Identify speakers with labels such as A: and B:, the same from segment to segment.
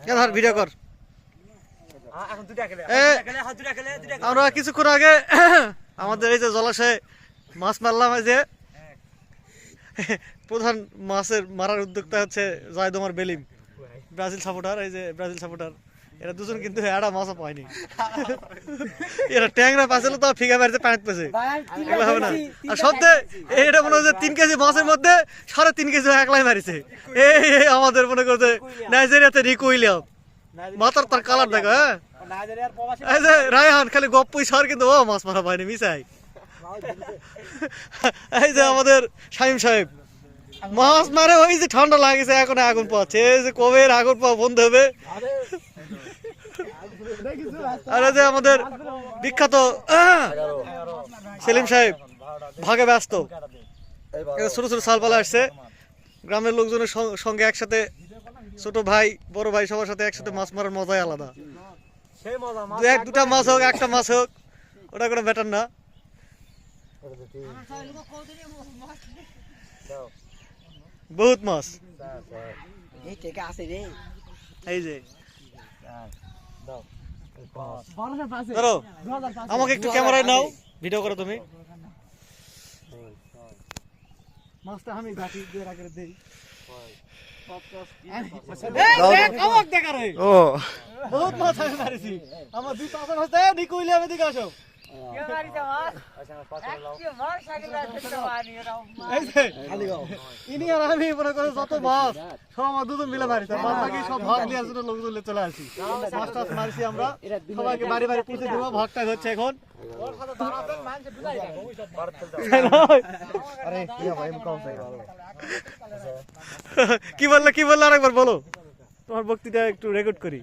A: ধর ভিডিও কর। আমরা কিছুক্ষণ আগে আমাদের এই যে জলাশয়ে মাছ মারলাম। এই যে প্রধান মাছের মারার উদ্যোক্তা হচ্ছে জায়দমার বেলিম, ব্রাজিল সাপোর্টার। এই যে ব্রাজিল সাপোর্টার, এরা দুজন কিন্তু একটা মাছও পায়নি। এরা ট্যাংরা পাইছিল তো ফিগা মারছে, পানিত পেয়েছে, এগুলো হবে না। আর সত্যি এটা মনে হচ্ছে 3 কেজি মাছের মধ্যে 3.5 কেজি একলাই মারিছে। এই আমাদের মনে করছে নাইজেরিয়াতে রিকো উইলিয়াম, মাথার তার কালার দেখো। হ্যাঁ, এই যে রায়হান খালি গপ্পুই সার, কিন্তু ও মাছ মারা পায়নি, মিশাই। এই যে আমাদের শামিম সাহেব মাছ মারে, ওই যে ঠান্ডা লাগেছে, এখন আগুন পাচ্ছে। এই যে কবে আগুন পাওয়া বন্ধ হবে। আর এই যে আমাদের বিখ্যাত সেলিম সাহেব ভাগে ব্যস্ত, ছোট ছোট সালপালা আসছে। গ্রামের লোকজনের সঙ্গে একসাথে, ছোট ভাই বড় ভাই সবার সাথে একসাথে মাছ মারার মজাই আলাদা। দুটা মাছ হোক, একটা মাছ হোক, ওটা কোনো ব্যাটার না। বহুত মাছ। এই যে ধরো, আমাকে একটু ক্যামেরায় নাও, ভিডিও করো তুমি। মাছটা আমি ঘাটি দিয়ে রাখে দেই। বহুত মাছ আমি মারিছি, আমার 2-5 মাছ দেয় নি কইলে আমি দিকে আসো। ইনি আর আমি মনে করো যত মাছ সব আমার দুজন মিলে মারি, তার বাদ বাকি সব ভাগ নেওয়ার জন্য লোকজন চলে আসি। মাছ টাছ মারিছি আমরা, সবাইকে বাড়ি বাড়ি পৌঁছে দেবো। ভাগটা হচ্ছে এখন। কি বললে আরেকবার বলো, তোমার বক্তৃতা একটু রেকর্ড করি।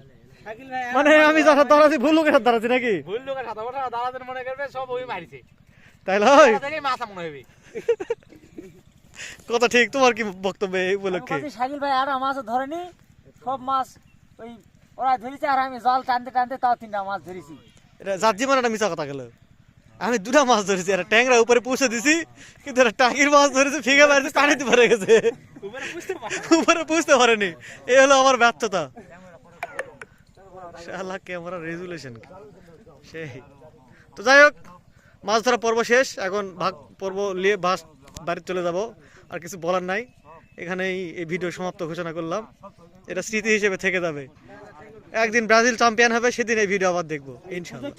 A: মানে আমি যারা দাঁড়াচ্ছি ভুল লোকের সাথে দাঁড়াচ্ছি নাকি? ভুল লোকের সাথে দাঁড়াতে মনে করবে সব ওই মারিছে, তাই নয়? মাথা মনে হবে কথা ঠিক। তোমার কি বক্তব্য এই উপলক্ষে?
B: শাকিল ভাই আর মাছ ধরেনি, সব মাছ ওই ওরা ধরেছে, আর আমি জাল টানতে টানতে তাও 3টা মাছ ধরেছি।
A: এটা জাজি মানে মিছা কথা গেল। আমি 2টা মাছ ধরেছি, এটা ট্যাংরা উপরে পৌঁছে দিছি, কিন্তু এটা টাকির মাছ ধরেছে, ফিগা মারছে, পানিতে পড়ে গেছে, উপরে পুষতে পারেনি। এই হলো আমার ব্যর্থতা। শালা ক্যামেরা রেজুলেশন সেই। তো যাই হোক, মাছ ধরা পর্ব শেষ, এখন ভাগ পর্ব নিয়ে বাড়ি চলে যাব। আর কিছু বলার নাই, এখানেই এই ভিডিও সমাপ্ত ঘোষণা করলাম। এটা স্মৃতি হিসেবে থেকে যাবে। একদিন ব্রাজিল চ্যাম্পিয়ন হবে, সেদিন এই ভিডিও আবার দেখবো ইনশাআল্লাহ।